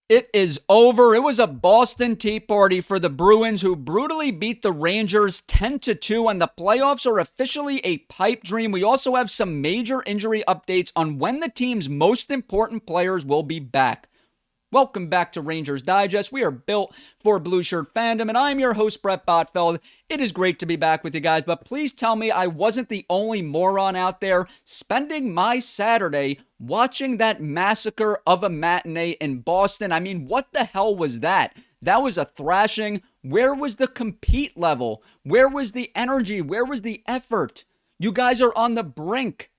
It is over. It was a Boston Tea Party for the Bruins, who brutally beat the Rangers 10-2, and the playoffs are officially a pipe dream. We also have some major injury updates on when the team's most important players will be back. Welcome back to Rangers Digest. We are built for blue shirt fandom, and I'm your host, Bret Botfeld. It is great to be back with you guys, but please tell me I wasn't the only moron out there spending my Saturday watching that massacre of a matinee in Boston. I mean, what the hell was that? That was a thrashing. Where was the compete level? Where was the energy? Where was the effort? You guys are on the brink,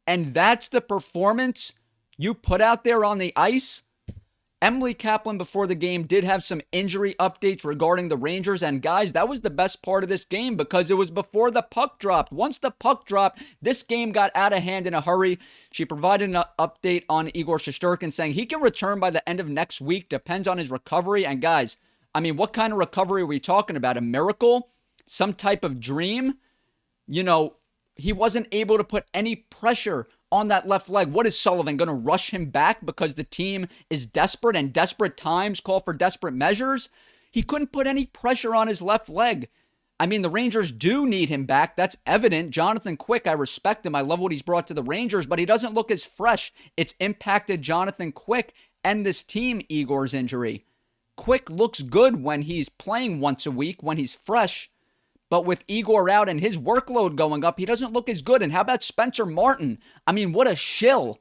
and that's the performance you put out there on the ice? Emily Kaplan before the game did have some injury updates regarding the Rangers, and guys, that was the best part of this game because it was before the puck dropped. Once the puck dropped, this game got out of hand in a hurry. She provided an update on Igor Shesterkin saying he can return by the end of next week, depends on his recovery. And guys, I mean, what kind of recovery are we talking about? A miracle? Some type of dream? You know, he wasn't able to put any pressure on that left leg. What is Sullivan going to rush him back because the team is desperate and desperate times call for desperate measures? He couldn't put any pressure on his left leg. I mean, the Rangers do need him back. That's evident. Jonathan Quick, I respect him. I love what he's brought to the Rangers, but he doesn't look as fresh. It's impacted Jonathan Quick and this team, Igor's injury. Quick looks good when he's playing once a week, when he's fresh. But with Igor out and his workload going up, he doesn't look as good. And how about Spencer Martin? I mean, what a shill.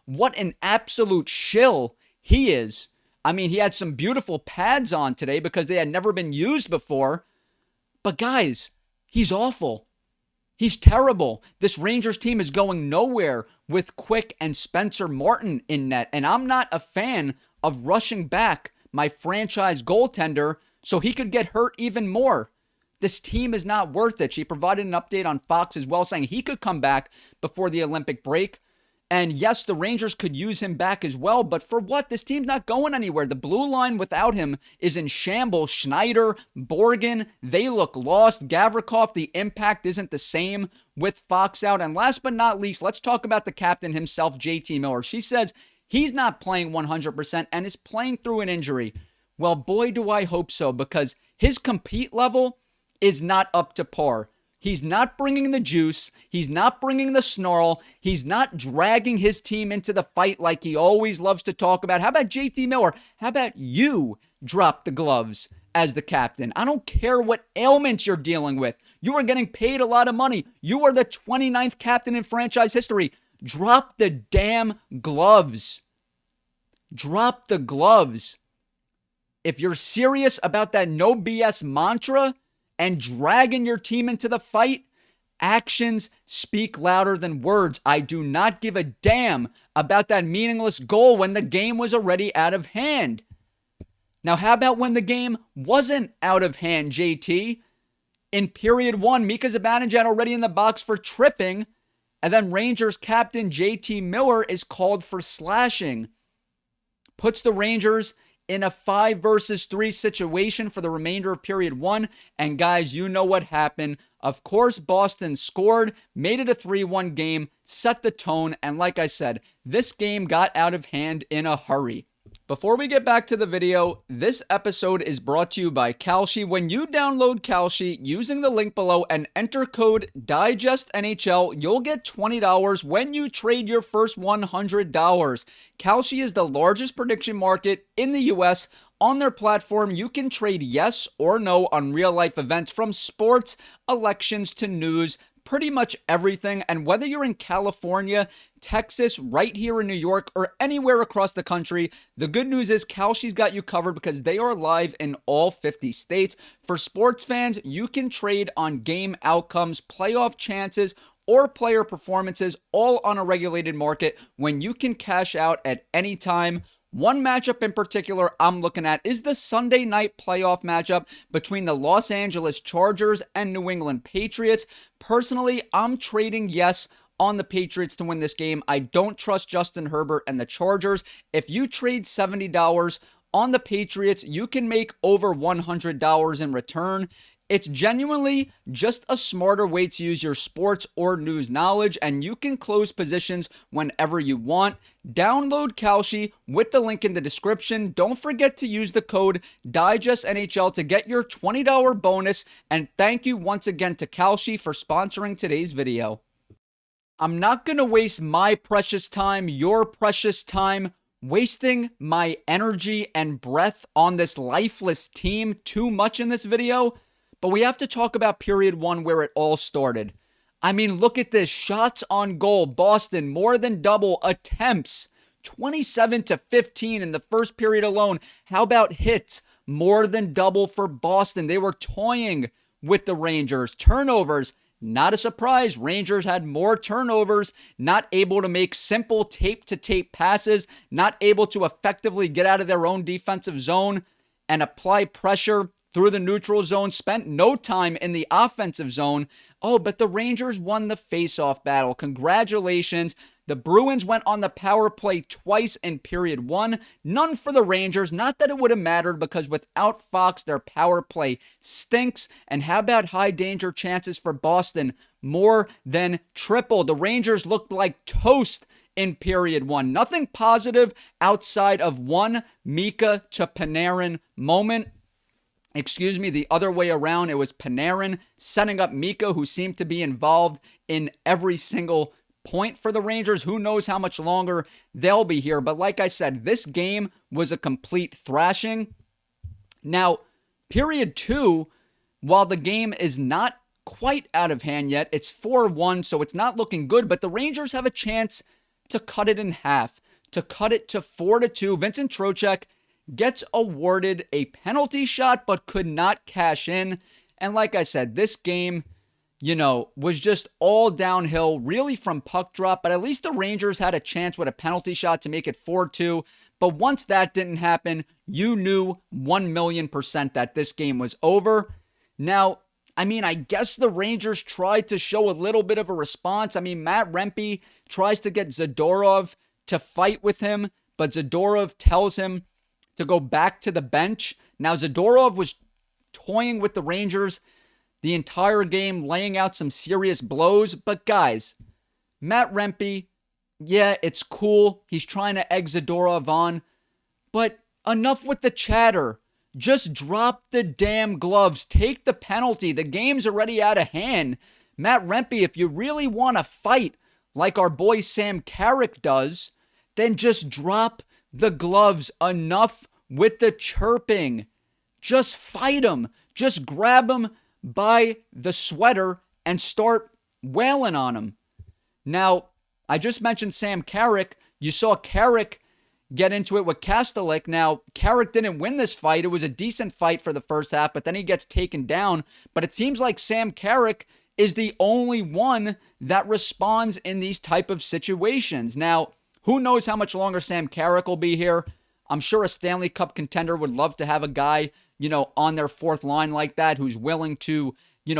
What an absolute shill he is. I mean, he had some beautiful pads on today because they had never been used before. But guys, he's awful. He's terrible. This Rangers team is going nowhere with Quick and Spencer Martin in net. And I'm not a fan of rushing back my franchise goaltender so he could get hurt even more. This team is not worth it. She provided an update on Fox as well, saying he could come back before the Olympic break. And yes, the Rangers could use him back as well, but for what? This team's not going anywhere. The blue line without him is in shambles. Schneider, Borgen, they look lost. Gavrikov, the impact isn't the same with Fox out. And last but not least, let's talk about the captain himself, JT Miller. She says he's not playing 100% and is playing through an injury. Well, boy, do I hope so, because his compete level is not up to par. He's not bringing the juice. He's not bringing the snarl. He's not dragging his team into the fight like he always loves to talk about. How about JT Miller? How about you drop the gloves as the captain? I don't care what ailments you're dealing with. You are getting paid a lot of money. You are the 29th captain in franchise history. Drop the damn gloves. Drop the gloves. If you're serious about that no BS mantra and dragging your team into the fight, actions speak louder than words. I do not give a damn about that meaningless goal when the game was already out of hand. Now, how about when the game wasn't out of hand, JT? In period one, Mika Zibanejad already in the box for tripping, and then Rangers captain JT Miller is called for slashing. Puts the Rangers in a 5 versus 3 situation for the remainder of period 1. And guys, you know what happened. Of course, Boston scored, made it a 3-1 game, set the tone, and like I said, this game got out of hand in a hurry. Before we get back to the video, this episode is brought to you by Kalshi. When you download Kalshi using the link below and enter code DIGESTNHL, you'll get $20 when you trade your first $100. Kalshi is the largest prediction market in the US. On their platform, you can trade yes or no on real-life events from sports, elections to news, pretty much everything. And whether you're in California, Texas, right here in New York, or anywhere across the country, the good news is Kalshi's got you covered because they are live in all 50 states. For sports fans, you can trade on game outcomes, playoff chances, or player performances, all on a regulated market when you can cash out at any time. One matchup in particular I'm looking at is the Sunday night playoff matchup between the Los Angeles Chargers and New England Patriots. Personally, I'm trading yes on the Patriots to win this game. I don't trust Justin Herbert and the Chargers. If you trade $70 on the Patriots, you can make over $100 in return. It's genuinely just a smarter way to use your sports or news knowledge, and you can close positions whenever you want. Download Koshi with the link in the description. Don't forget to use the code DIGESTNHL to get your $20 bonus, and thank you once again to Koshi for sponsoring today's video. I'm not going to waste my precious time, your precious time, wasting my energy and breath on this lifeless team too much in this video. But we have to talk about period one where it all started. I mean, look at this. Shots on goal. Boston more than double attempts. 27-15 in the first period alone. How about hits? More than double for Boston. They were toying with the Rangers. Turnovers. Not a surprise. Rangers had more turnovers. Not able to make simple tape-to-tape passes. Not able to effectively get out of their own defensive zone and apply pressure through the neutral zone, spent no time in the offensive zone. Oh, but the Rangers won the face-off battle. Congratulations. The Bruins went on the power play twice in period one. None for the Rangers. Not that it would have mattered because without Fox, their power play stinks. And how about high danger chances for Boston? More than triple. The Rangers looked like toast in period one. Nothing positive outside of one Mika to Panarin moment. Excuse me, the other way around. It was Panarin setting up Mika, who seemed to be involved in every single point for the Rangers. Who knows how much longer they'll be here. But like I said, this game was a complete thrashing. Now, period two, while the game is not quite out of hand yet, it's 4-1, so it's not looking good. But the Rangers have a chance to cut it in half, to cut it to 4-2. Vincent Trocheck gets awarded a penalty shot, but could not cash in. And like I said, this game, was just all downhill, really from puck drop. But at least the Rangers had a chance with a penalty shot to make it 4-2. But once that didn't happen, you knew 1,000,000% that this game was over. Now, I guess the Rangers tried to show a little bit of a response. Matt Rempe tries to get Zadorov to fight with him, but Zadorov tells him to go back to the bench. Now, Zadorov was toying with the Rangers the entire game, laying out some serious blows. But guys, Matt Rempe, yeah, it's cool. He's trying to egg Zadorov on. But enough with the chatter. Just drop the damn gloves. Take the penalty. The game's already out of hand. Matt Rempe, if you really want to fight like our boy Sam Carrick does, then just drop the gloves. Enough with the chirping. Just fight him. Just grab him by the sweater and start wailing on him. Now, I just mentioned Sam Carrick. You saw Carrick get into it with Kastelik. Now, Carrick didn't win this fight. It was a decent fight for the first half, but then he gets taken down. But it seems like Sam Carrick is the only one that responds in these type of situations. Now, who knows how much longer Sam Carrick will be here? I'm sure a Stanley Cup contender would love to have a guy, on their fourth line like that who's willing to,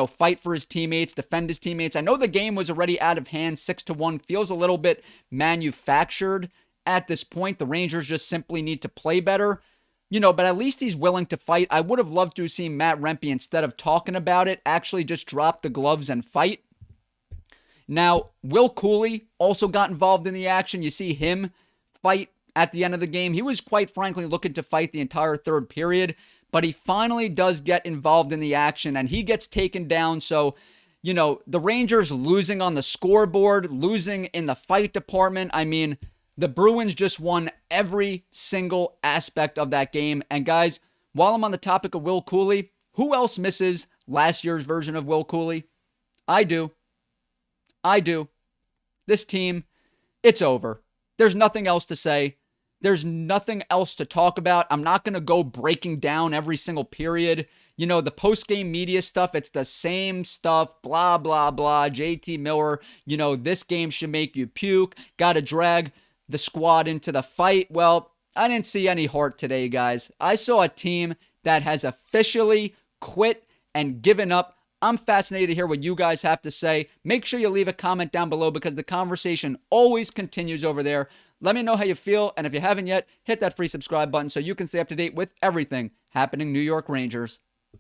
fight for his teammates, defend his teammates. I know the game was already out of hand, 6-1. Feels a little bit manufactured at this point. The Rangers just simply need to play better. But at least he's willing to fight. I would have loved to have seen Matt Rempe, instead of talking about it, actually just drop the gloves and fight. Now, Will Cooley also got involved in the action. You see him fight at the end of the game. He was quite frankly looking to fight the entire third period, but he finally does get involved in the action and he gets taken down. So, the Rangers losing on the scoreboard, losing in the fight department. The Bruins just won every single aspect of that game. And guys, while I'm on the topic of Will Cooley, who else misses last year's version of Will Cooley? I do. This team, it's over. There's nothing else to say. There's nothing else to talk about. I'm not going to go breaking down every single period. The post-game media stuff, it's the same stuff. Blah, blah, blah. JT Miller, this game should make you puke. Got to drag the squad into the fight. Well, I didn't see any heart today, guys. I saw a team that has officially quit and given up. I'm fascinated to hear what you guys have to say. Make sure you leave a comment down below because the conversation always continues over there. Let me know how you feel, and if you haven't yet, hit that free subscribe button so you can stay up to date with everything happening New York Rangers.